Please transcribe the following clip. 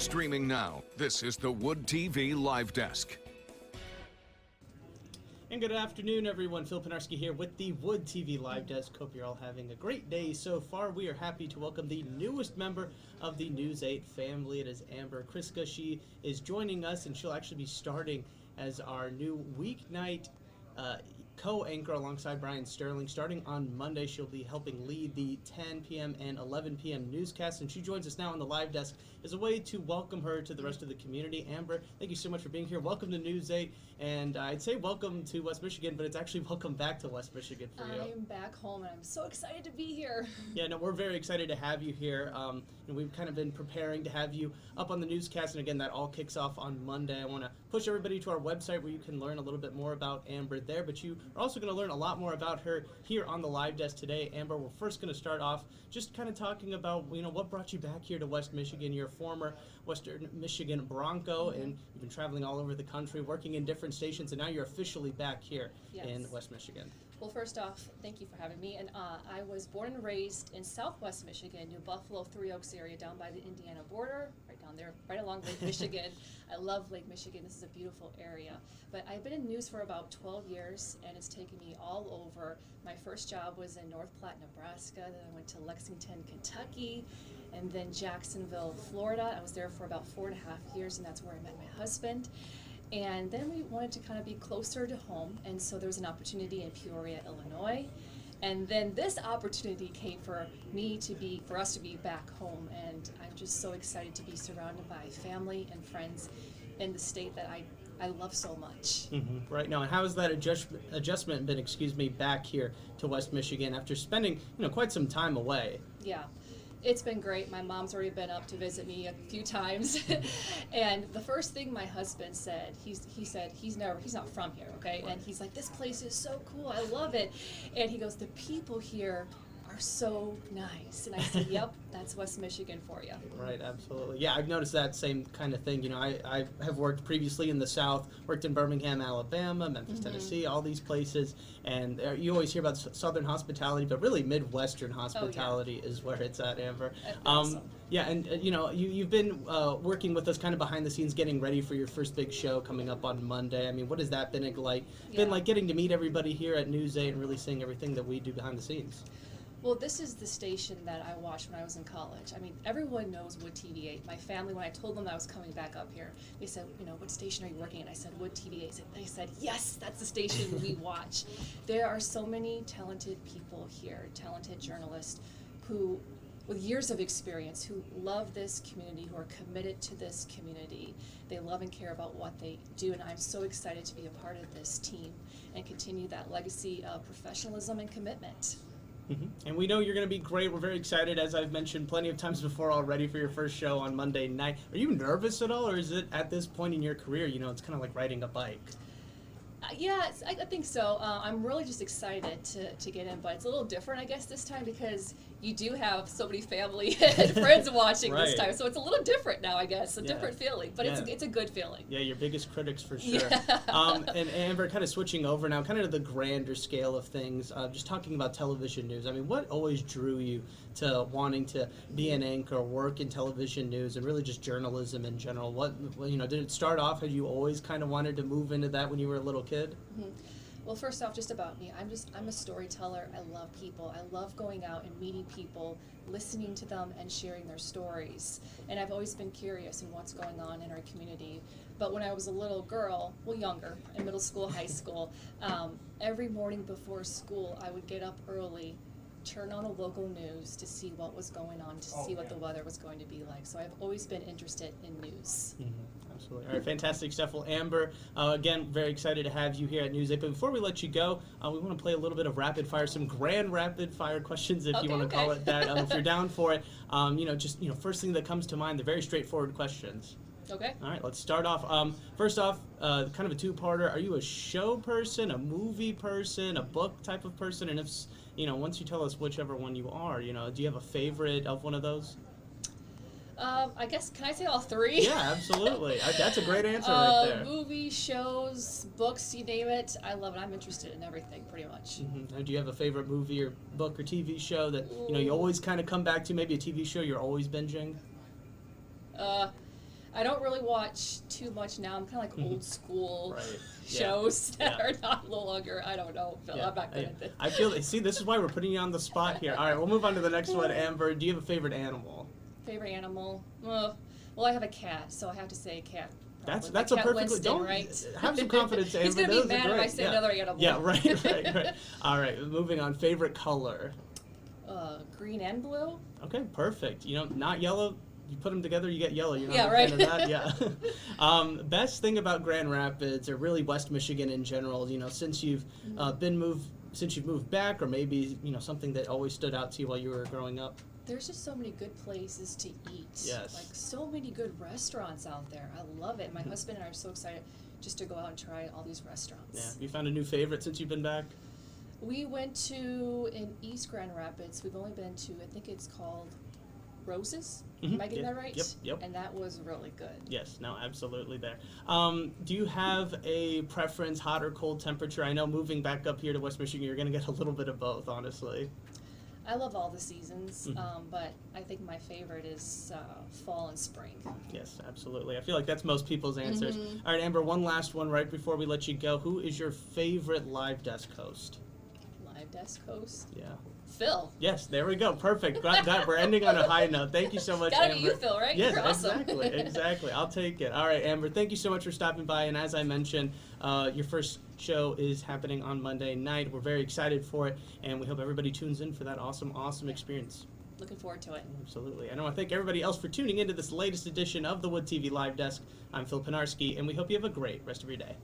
Streaming now, this is the Wood TV Live Desk. And good afternoon, everyone. Phil Penarski here with the Wood TV Live Desk. Hope you're all having a great day so far. We are happy to welcome the newest member of the News 8 family. It is Amber Krycka. She is joining us, and she'll actually be starting as our new weeknight co-anchor alongside Brian Sterling. Starting on Monday, she'll be helping lead the 10 p.m. and 11 p.m. newscasts, and she joins us now on the live desk as a way to welcome her to the rest of the community. Amber, thank you so much for being here. Welcome to News 8, and I'd say welcome to West Michigan, but it's actually welcome back to West Michigan for you. I'm back home, and I'm so excited to be here. Yeah, no, we're very excited to have you here. And we've kind of been preparing to have you up on the newscast, and again, that all kicks off on Monday. I want to push everybody to our website where you can learn a little bit more about Amber there, but you are also going to learn a lot more about her here on the live desk today. Amber, we're first going to start off just kind of talking about, what brought you back here to West Michigan. You're a former Western Michigan Bronco, and you've been traveling all over the country, working in different stations, and now you're officially back here in West Michigan. Well, first off, thank you for having me. And I was born and raised in Southwest Michigan, New Buffalo, Three Oaks area, down by the Indiana border, right down there, right along Lake Michigan. I love Lake Michigan. This is a beautiful area. But I've been in news for about 12 years, and it's taken me all over. My first job was in North Platte, Nebraska. Then I went to Lexington, Kentucky, and then Jacksonville, Florida. I was there for about 4.5 years, and that's where I met my husband. And then we wanted to kind of be closer to home, and so there was an opportunity in Peoria, Illinois. And then this opportunity came for us to be back home, and I'm just so excited to be surrounded by family and friends in the state that I love so much. Mm-hmm. Right now, and how has that adjustment been, back here to West Michigan after spending, quite some time away? Yeah. It's been great. My mom's already been up to visit me a few times. And the first thing my husband said, he said he's not from here, okay? Right. And he's like, this place is so cool, I love it. And he goes, the people here are so nice. And I said, yep, that's West Michigan for you. Right, absolutely. Yeah, I've noticed that same kind of thing. I have worked previously in the South, worked in Birmingham, Alabama, Memphis, Tennessee, all these places, and you always hear about Southern hospitality, but really Midwestern hospitality is where it's at, Amber. Awesome. Yeah, and you've been working with us kind of behind the scenes, getting ready for your first big show coming up on Monday. I mean, what has that been like? Yeah. Been like getting to meet everybody here at News 8 and really seeing everything that we do behind the scenes? Well, this is the station that I watched when I was in college. I mean, everyone knows Wood TV 8. My family, when I told them I was coming back up here, they said, what station are you working at? I said, Wood TV 8. They said, yes, that's the station we watch. There are so many talented people here, talented journalists who, with years of experience, who love this community, who are committed to this community. They love and care about what they do, and I'm so excited to be a part of this team and continue that legacy of professionalism and commitment. Mm-hmm. And we know you're going to be great. We're very excited, as I've mentioned plenty of times before already, for your first show on Monday night. Are you nervous at all, or is it at this point in your career, it's kind of like riding a bike? Yeah, I think so. I'm really just excited to get in, but it's a little different, I guess, this time because you do have so many family and friends watching this time, so it's a little different now, I guess, a different feeling, but it's a good feeling. Yeah, your biggest critics for sure. Yeah. And Amber, kind of switching over now, kind of to the grander scale of things, just talking about television news. I mean, what always drew you to wanting to be an anchor, work in television news, and really just journalism in general? Did it start off, had you always kind of wanted to move into that when you were a little kid? Mm-hmm. Well, first off, just about me, I'm a storyteller. I love people. I love going out and meeting people, listening to them and sharing their stories. And I've always been curious in what's going on in our community. But when I was a little girl, younger, in middle school, high school, every morning before school, I would get up early, turn on a local news to see what was going on, to see what the weather was going to be like. So I've always been interested in news. Mm-hmm. Absolutely. All right, fantastic stuff. Well, Amber, again, very excited to have you here at News 8. But before we let you go, we want to play a little bit of rapid fire, some grand rapid fire questions, if you want to call it that. If you're down for it, first thing that comes to mind, they're very straightforward questions. Okay. All right, let's start off. First off, kind of a two-parter. Are you a show person, a movie person, a book type of person? And if, once you tell us whichever one you are, do you have a favorite of one of those? I guess, can I say all three? Yeah, absolutely. That's a great answer right there. Movies, shows, books, you name it. I love it. I'm interested in everything, pretty much. Mm-hmm. Do you have a favorite movie or book or TV show that you always kind of come back to? Maybe a TV show you're always binging? I don't really watch too much now. I'm kind of like old school Right. shows that Yeah. are not no longer. I don't know, Phil. Yeah. I'm not good at this. I feel. See, this is why we're putting you on the spot here. All right, we'll move on to the next one. Amber, do you have a favorite animal? Favorite animal? Well, I have a cat, so I have to say cat. That's My a cat perfectly Winston, don't right? have some confidence, Amber. He's gonna Those be are mad if I great. say Yeah. another animal. Yeah, right. All right, moving on. Favorite color? Green and blue. Okay, perfect. You know, not yellow. You put them together, you get yellow. You're not Yeah, a right. fan of that? Yeah. Best thing about Grand Rapids, or really West Michigan in general, you know, since you've since you've moved back, or maybe something that always stood out to you while you were growing up. There's just so many good places to eat. Yes. Like so many good restaurants out there. I love it. My husband and I are so excited just to go out and try all these restaurants. Yeah. You found a new favorite since you've been back? We went to in East Grand Rapids. We've only been to, I think it's called Roses. Am I getting Yeah. that right? Yep. And that was really good. Yes, no, absolutely there. Do you have a preference, hot or cold temperature? I know moving back up here to West Michigan, you're going to get a little bit of both, honestly. I love all the seasons, but I think my favorite is fall and spring. Yes, absolutely. I feel like that's most people's answers. All right, Amber, one last one right before we let you go. Who is your favorite live desk host? Live desk host? Yeah. Phil. Yes, there we go. Perfect. We're ending on a high note. Thank you so much, Gotta Amber. be you, Phil, right? Yes, You're awesome. exactly. I'll take it. All right, Amber, thank you so much for stopping by. And as I mentioned, your first show is happening on Monday night. We're very excited for it, and we hope everybody tunes in for that awesome experience. Looking forward to it. Absolutely. And I want to thank everybody else for tuning into this latest edition of the Wood TV Live Desk. I'm Phil Pinarski, and we hope you have a great rest of your day.